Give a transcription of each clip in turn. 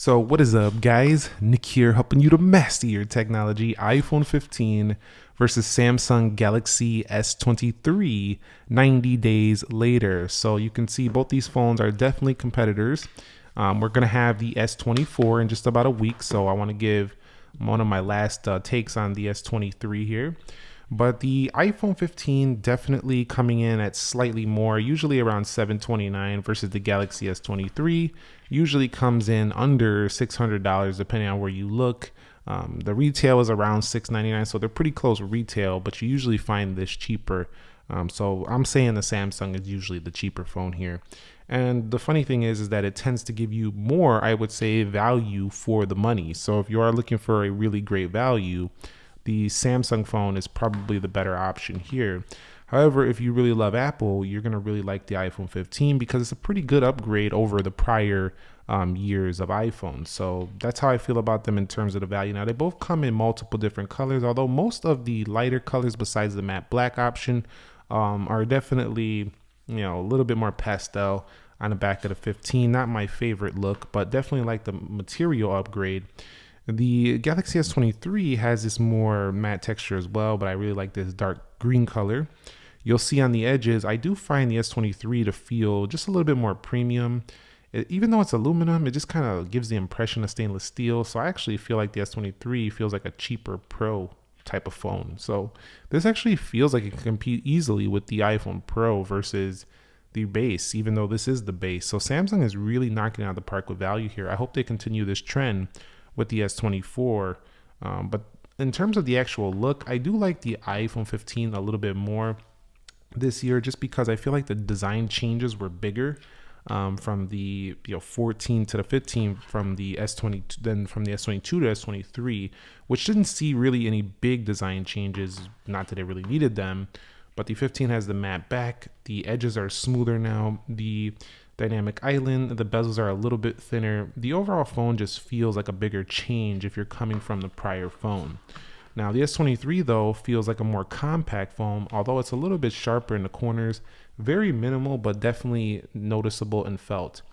So what is up, guys? Nick here, helping you to master your technology. iPhone 15 versus Samsung Galaxy S23 90 days later. So you can see both these phones are definitely competitors. We're going to have the S24 in just about a week, so I want to give one of my last takes on the S23 here. But the iPhone 15 definitely coming in at slightly more, usually around $729 versus the Galaxy S23 usually comes in under $600 depending on where you look. The retail is around $699, so they're pretty close retail, but you usually find this cheaper. So I'm saying the Samsung is usually the cheaper phone here. And the funny thing is that it tends to give you more, I would say, value for the money. So if you are looking for a really great value, the Samsung phone is probably the better option here. However, if you really love Apple, you're going to really like the iPhone 15 because it's a pretty good upgrade over the prior years of iPhones. So that's how I feel about them in terms of the value. Now, they both come in multiple different colors, although most of the lighter colors besides the matte black option are definitely, a little bit more pastel on the back of the 15. Not my favorite look, but definitely like the material upgrade. The Galaxy S23 has this more matte texture as well, but I really like this dark green color. You'll see on the edges, I do find the S23 to feel just a little bit more premium. Even though it's aluminum, it just kind of gives the impression of stainless steel. So I actually feel like the S23 feels like a cheaper Pro type of phone. So this actually feels like it can compete easily with the iPhone Pro versus the base, even though this is the base. So Samsung is really knocking out the park with value here. I hope they continue this trend with the S24. But in terms of the actual look, I do like the iPhone 15 a little bit more this year, just because I feel like the design changes were bigger from the 14 to the 15, from the S20, then from the S22 to S23, which didn't see really any big design changes. Not that it really needed them, but the 15 has the matte back. The edges are smoother now. The dynamic island, the bezels are a little bit thinner. The overall phone just feels like a bigger change if you're coming from the prior phone. Now the S23 though feels like a more compact phone, although it's a little bit sharper in the corners, very minimal but definitely noticeable and felt.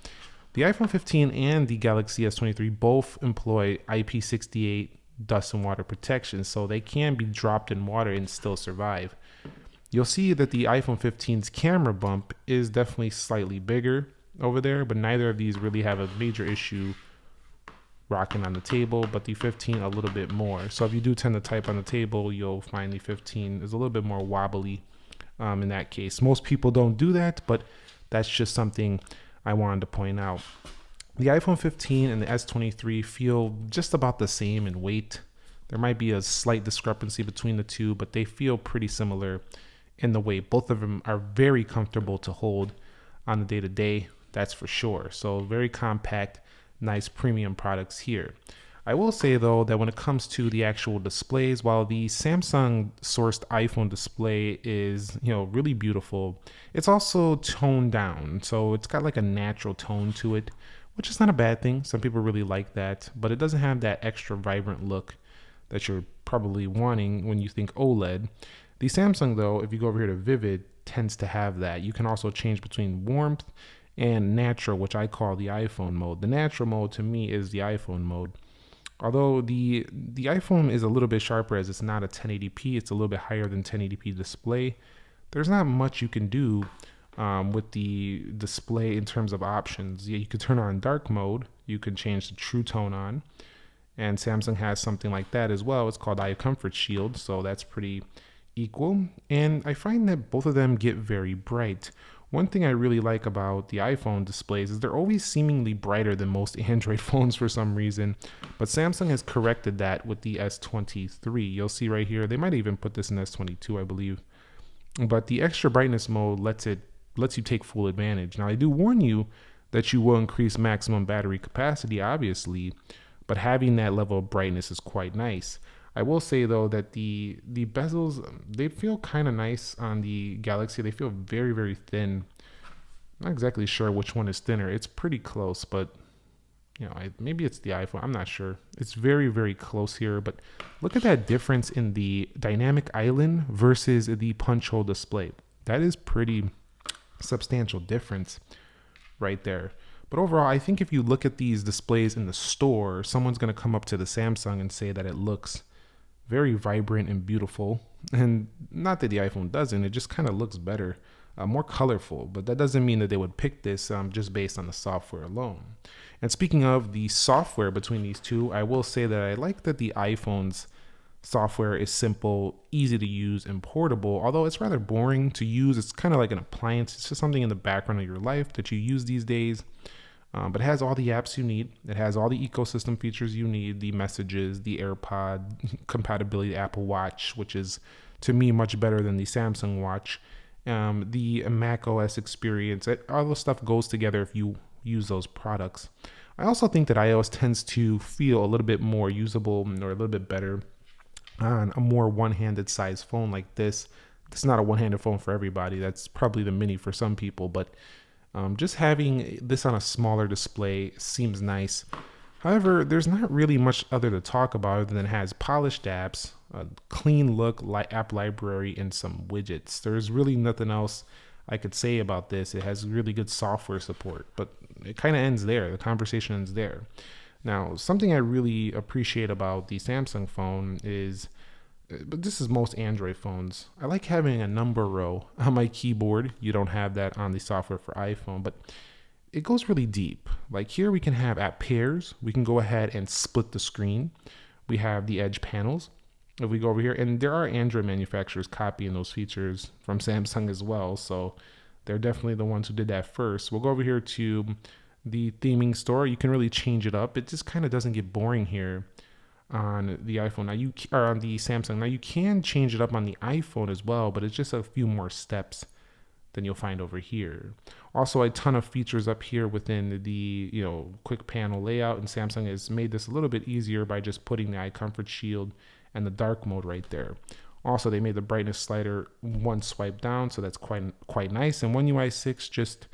The iPhone 15 and the Galaxy S23 both employ IP68 dust and water protection, so they can be dropped in water and still survive. You'll see that the iPhone 15's camera bump is definitely slightly bigger over there, but neither of these really have a major issue rocking on the table, but the 15 a little bit more. So if you do tend to type on the table, you'll find the 15 is a little bit more wobbly in that case. Most people don't do that, but that's just something I wanted to point out. The iPhone 15 and the S23 feel just about the same in weight. There might be a slight discrepancy between the two, but they feel pretty similar in the weight. Both of them are very comfortable to hold on the day-to-day, that's for sure. So very compact, nice premium products here. I will say though that when it comes to the actual displays, while the Samsung sourced iPhone display is really beautiful, it's also toned down. So it's got like a natural tone to it, which is not a bad thing. Some people really like that, but it doesn't have that extra vibrant look that you're probably wanting when you think OLED. The Samsung though, if you go over here to Vivid, tends to have that. You can also change between warmth and natural, which I call the iPhone mode. The natural mode to me is the iPhone mode. Although the iPhone is a little bit sharper as it's not a 1080p, it's a little bit higher than 1080p display. There's not much you can do with the display in terms of options. Yeah, you can turn on dark mode, you can change the true tone on, and Samsung has something like that as well. It's called Eye Comfort Shield, so that's pretty equal. And I find that both of them get very bright. One thing I really like about the iPhone displays is they're always seemingly brighter than most Android phones for some reason, but Samsung has corrected that with the S23. You'll see right here, they might even put this in S22, I believe. But the extra brightness mode lets you take full advantage. Now I do warn you that you will increase maximum battery capacity, obviously, but having that level of brightness is quite nice. I will say though that the bezels, they feel kind of nice on the Galaxy. They feel very, very thin. Not exactly sure which one is thinner. It's pretty close, but maybe it's the iPhone. I'm not sure. It's very, very close here, but look at that difference in the dynamic island versus the punch hole display. That is pretty substantial difference right there. But overall, I think if you look at these displays in the store, someone's going to come up to the Samsung and say that it looks very vibrant and beautiful. And not that the iPhone doesn't, it just kind of looks better, more colorful. But that doesn't mean that they would pick this just based on the software alone. And speaking of the software between these two, I will say that I like that the iPhone's software is simple, easy to use, and portable. Although it's rather boring to use, it's kind of like an appliance. It's just something in the background of your life that you use these days. But it has all the apps you need. It has all the ecosystem features you need, the messages, the AirPod, compatibility to Apple Watch, which is to me much better than the Samsung Watch. The Mac OS experience, all those stuff goes together if you use those products. I also think that iOS tends to feel a little bit more usable or a little bit better on a more one-handed size phone like this. It's not a one-handed phone for everybody. That's probably the mini for some people, but just having this on a smaller display seems nice. However, there's not really much other to talk about other than it has polished apps, a clean look app library, and some widgets. There's really nothing else I could say about this. It has really good software support, but it kind of ends there. The conversation ends there. Now, something I really appreciate about the Samsung phone is, but this is most Android phones, I like having a number row on my keyboard. You don't have that on the software for iPhone, but it goes really deep. Like here we can have app pairs. We can go ahead and split the screen. We have the edge panels. If we go over here, and there are Android manufacturers copying those features from Samsung as well, so they're definitely the ones who did that first. We'll go over here to the theming store. You can really change it up. It just kind of doesn't get boring here on the iPhone. Now or on the Samsung. Now you can change it up on the iPhone as well, but it's just a few more steps than you'll find over here. Also, a ton of features up here within the quick panel layout, and Samsung has made this a little bit easier by just putting the eye comfort shield and the dark mode right there. Also, they made the brightness slider one swipe down, so that's quite nice. And One UI 6 just,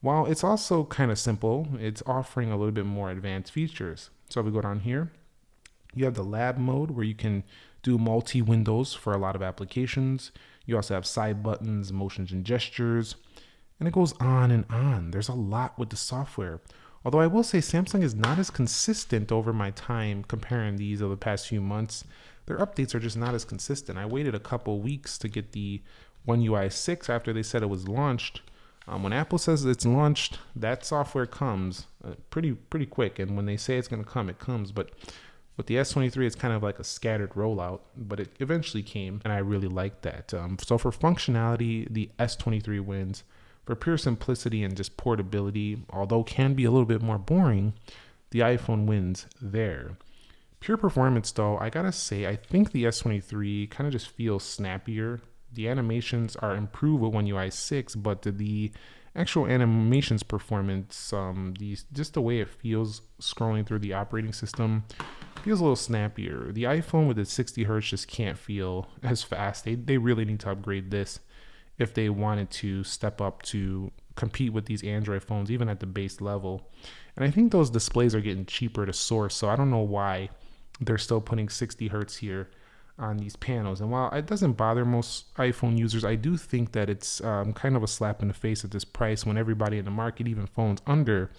while it's also kind of simple, it's offering a little bit more advanced features. So if we go down here, you have the lab mode where you can do multi-windows for a lot of applications. You also have side buttons, motions and gestures, and it goes on and on. There's a lot with the software. Although I will say Samsung is not as consistent over my time comparing these over the past few months. Their updates are just not as consistent. I waited a couple weeks to get the One UI 6 after they said it was launched. When Apple says it's launched, that software comes pretty quick. And when they say it's going to come, it comes. But with the S23, it's kind of like a scattered rollout, but it eventually came, and I really like that. So for functionality, the S23 wins. For pure simplicity and just portability, although can be a little bit more boring, the iPhone wins there. Pure performance, though, I gotta say, I think the S23 kind of just feels snappier. The animations are improved with One UI 6, but the actual animations performance, just the way it feels scrolling through the operating system, feels a little snappier. The iPhone with its 60 hertz just can't feel as fast. They really need to upgrade this if they wanted to step up to compete with these Android phones, even at the base level. And I think those displays are getting cheaper to source, so I don't know why they're still putting 60 hertz here on these panels. And while it doesn't bother most iPhone users, I do think that it's kind of a slap in the face at this price when everybody in the market, even phones under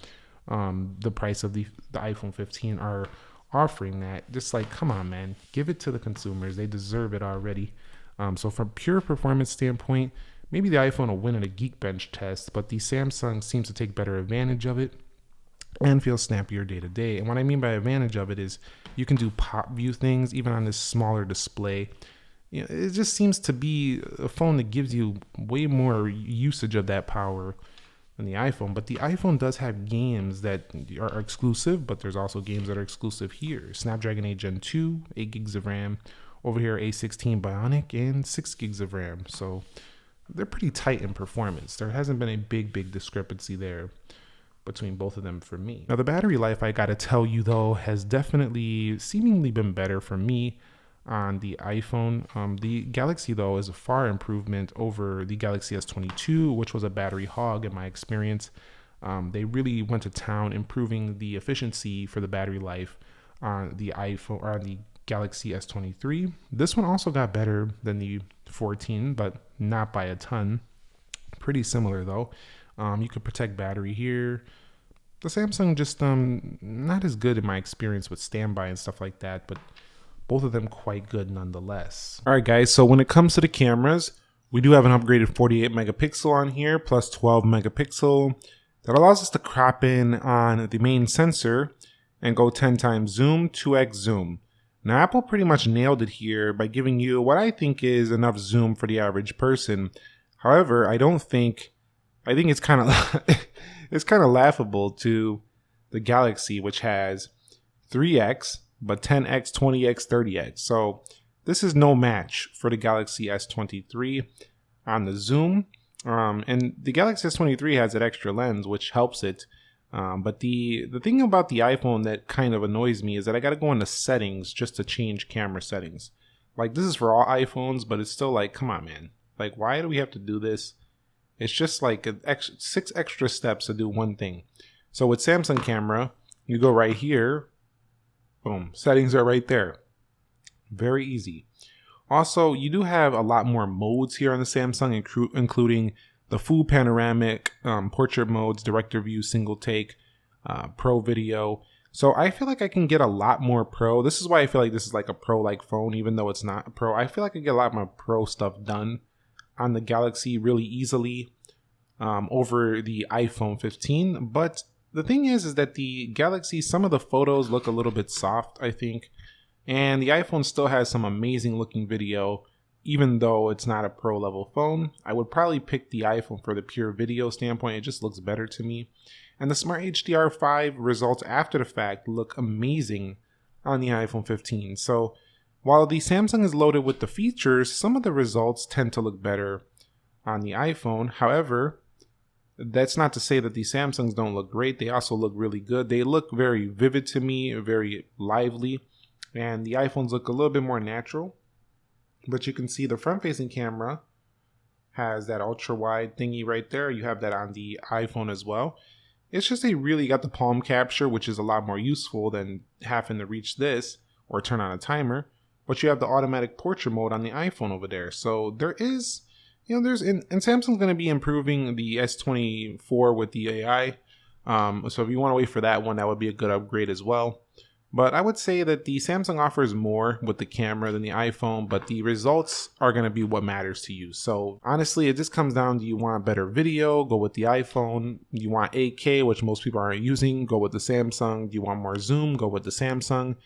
the price of the iPhone 15, are offering that. Just like, come on, man, give it to the consumers. They deserve it already. So from pure performance standpoint, maybe the iPhone will win in a Geekbench test, but the Samsung seems to take better advantage of it and feel snappier day to day. And what I mean by advantage of it is you can do pop view things even on this smaller display. It just seems to be a phone that gives you way more usage of that power than the iPhone. But the iPhone does have games that are exclusive, but there's also games that are exclusive here. Snapdragon 8 Gen 2, 8 gigs of RAM. Over here, A16 Bionic and 6 gigs of RAM. So they're pretty tight in performance. There hasn't been a big discrepancy there between both of them for me. Now, the battery life, I gotta tell you though, has definitely seemingly been better for me on the iPhone. The Galaxy though is a far improvement over the Galaxy S22, which was a battery hog in my experience. They really went to town improving the efficiency for the battery life on the iPhone or on the Galaxy S23. This one also got better than the 14, but not by a ton. Pretty similar though. You could protect battery here. the Samsung just not as good in my experience with standby and stuff like that, but both of them quite good nonetheless. All right, guys, so when it comes to the cameras, we do have an upgraded 48 megapixel on here plus 12 megapixel that allows us to crop in on the main sensor and go 10 times zoom, 2x zoom. Now, Apple pretty much nailed it here by giving you what I think is enough zoom for the average person. However, I think it's kind of it's kind of laughable to the Galaxy, which has 3x, but 10x, 20x, 30x. So this is no match for the Galaxy S23 on the zoom. And the Galaxy S23 has that extra lens, which helps it. But the thing about the iPhone that kind of annoys me is that I got to go into settings just to change camera settings. Like, this is for all iPhones, but it's still like, come on, man. Like, why do we have to do this? It's just like 6 extra steps to do one thing. So with Samsung camera, you go right here. Boom. Settings are right there. Very easy. Also, you do have a lot more modes here on the Samsung, including the full panoramic, portrait modes, director view, single take, pro video. So I feel like I can get a lot more pro. This is why I feel like this is like a pro-like phone, even though it's not a pro. I feel like I get a lot more pro stuff done on the Galaxy really easily over the iPhone 15. But the thing is that the Galaxy, some of the photos look a little bit soft, I think. And the iPhone still has some amazing looking video, even though it's not a pro level phone. I would probably pick the iPhone for the pure video standpoint. It just looks better to me. And the Smart HDR5 results after the fact look amazing on the iPhone 15. So while the Samsung is loaded with the features, some of the results tend to look better on the iPhone. However, that's not to say that the Samsungs don't look great. They also look really good. They look very vivid to me, very lively. And the iPhones look a little bit more natural. But you can see the front-facing camera has that ultra-wide thingy right there. You have that on the iPhone as well. It's just they really got the palm capture, which is a lot more useful than having to reach this or turn on a timer. But you have the automatic portrait mode on the iPhone over there. So there is, and Samsung's going to be improving the S24 with the AI. So if you want to wait for that one, that would be a good upgrade as well. But I would say that the Samsung offers more with the camera than the iPhone, but the results are going to be what matters to you. So honestly, it just comes down to, you want better video, go with the iPhone. You want 8K, which most people aren't using, go with the Samsung. Do you want more zoom, go with the Samsung.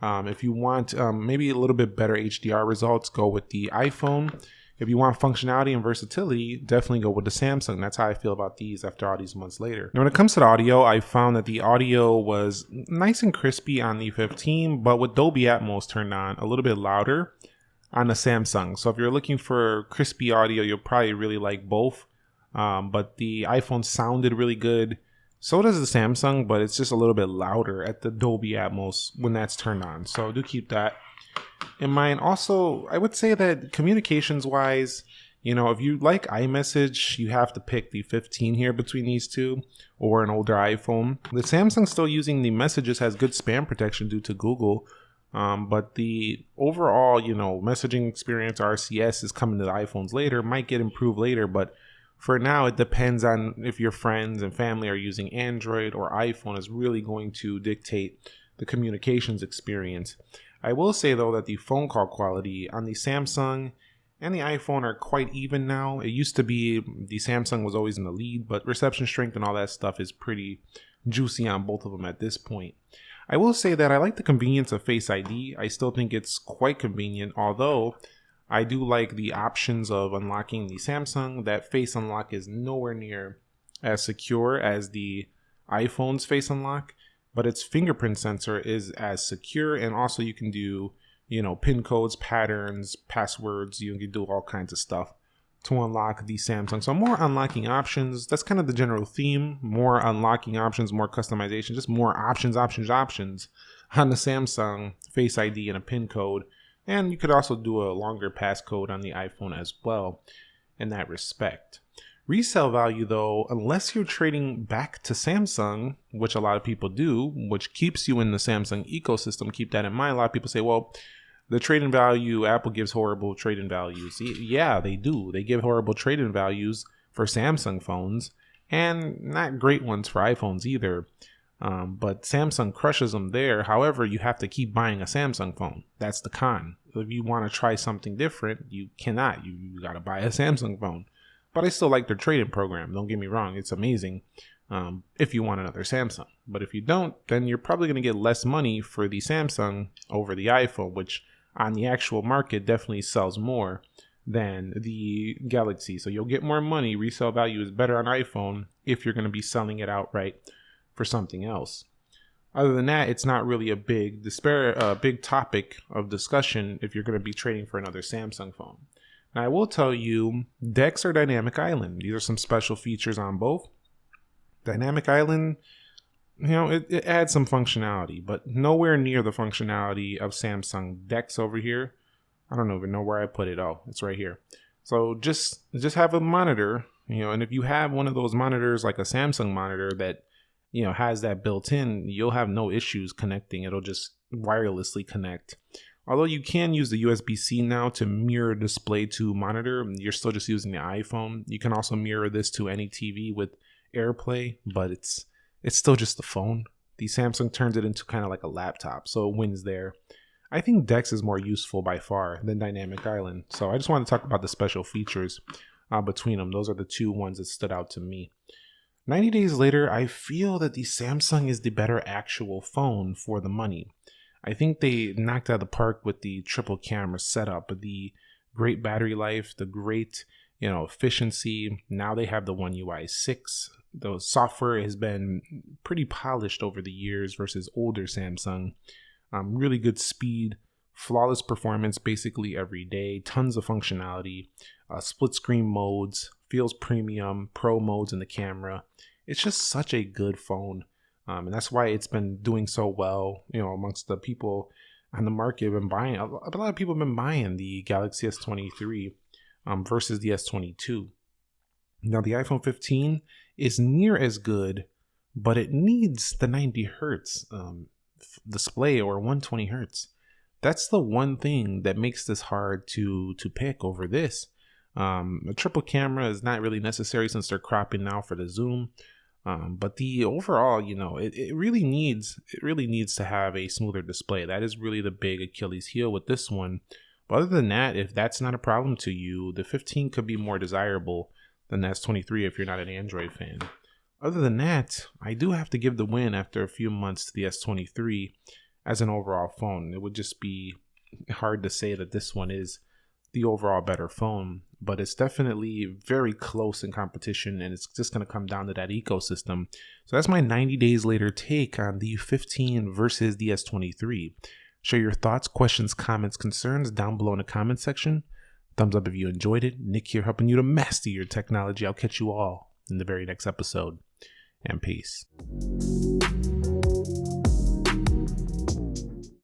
If you want maybe a little bit better HDR results, go with the iPhone. If you want functionality and versatility, definitely go with the Samsung. That's how I feel about these after all these months later. Now, when it comes to the audio, I found that the audio was nice and crispy on the 15, but with Dolby Atmos turned on, a little bit louder on the Samsung. So if you're looking for crispy audio, you'll probably really like both. But the iPhone sounded really good. So does the Samsung, but it's just a little bit louder at the Dolby Atmos when that's turned on. So do keep that in mind. Also, I would say that communications wise, if you like iMessage, you have to pick the 15 here between these two or an older iPhone. The Samsung still using the messages has good spam protection due to Google. But the overall, messaging experience, RCS, is coming to the iPhones later, might get improved later. But for now, it depends on if your friends and family are using Android or iPhone is really going to dictate the communications experience. I will say, though, that the phone call quality on the Samsung and the iPhone are quite even now. It used to be the Samsung was always in the lead, but reception strength and all that stuff is pretty juicy on both of them at this point. I will say that I like the convenience of Face ID. I still think it's quite convenient, although I do like the options of unlocking the Samsung. That Face Unlock is nowhere near as secure as the iPhone's Face Unlock. But its fingerprint sensor is as secure, and also you can do, PIN codes, patterns, passwords. You can do all kinds of stuff to unlock the Samsung. So more unlocking options. That's kind of the general theme. More unlocking options, more customization, just more options on the Samsung Face ID and a PIN code. And you could also do a longer passcode on the iPhone as well in that respect. Resale value, though, unless you're trading back to Samsung, which a lot of people do, which keeps you in the Samsung ecosystem, keep that in mind. A lot of people say, well, the trade-in value, Apple gives horrible trade-in values. Yeah, they do. They give horrible trade-in values for Samsung phones. and not great ones for iPhones either. But Samsung crushes them there. However, you have to keep buying a Samsung phone. That's the con. If you want to try something different, you cannot. You got to buy a Samsung phone. But I still like their trade-in program. Don't get me wrong. It's amazing if you want another Samsung. But if you don't, then you're probably going to get less money for the Samsung over the iPhone, which on the actual market definitely sells more than the Galaxy. So you'll get more money. Resale value is better on iPhone if you're going to be selling it outright for something else. Other than that, it's not really a big topic of discussion if you're going to be trading for another Samsung phone. Now, I will tell you, DeX or Dynamic Island. These are some special features on both. Dynamic Island, it adds some functionality, but nowhere near the functionality of Samsung DeX over here. I don't even know where I put it. Oh, it's right here. So just have a monitor, and if you have one of those monitors like a Samsung monitor that has that built in, you'll have no issues connecting. It'll just wirelessly connect. Although you can use the USB-C now to mirror display to monitor, you're still just using the iPhone. You can also mirror this to any TV with AirPlay, but it's still just the phone. The Samsung turns it into kind of like a laptop, so it wins there. I think DeX is more useful by far than Dynamic Island. So I just want to talk about the special features between them. Those are the two ones that stood out to me. 90 days later, I feel that the Samsung is the better actual phone for the money. I think they knocked out of the park with the triple camera setup, the great battery life, the great efficiency. Now they have the One UI 6. The software has been pretty polished over the years versus older Samsung. Really good speed, flawless performance basically every day, tons of functionality, split screen modes, feels premium, pro modes in the camera. It's just such a good phone. And that's why it's been doing so well, amongst the people on the market have been buying. A lot of people have been buying the Galaxy S23 versus the S22. Now, the iPhone 15 is near as good, but it needs the 90 hertz display or 120 hertz. That's the one thing that makes this hard to pick over this. A triple camera is not really necessary since they're cropping now for the zoom. But the overall, it really needs to have a smoother display. That is really the big Achilles heel with this one. But other than that, if that's not a problem to you, the 15 could be more desirable than the S23 if you're not an Android fan. Other than that, I do have to give the win after a few months to the S23 as an overall phone. It would just be hard to say that this one is the overall better phone, but it's definitely very close in competition, and it's just going to come down to that ecosystem. So that's my 90 days later take on the 15 versus the S23. Share your thoughts, questions, comments, concerns down below in the comment section. Thumbs up if you enjoyed it. Nick here helping you to master your technology. I'll catch you all in the very next episode, and peace.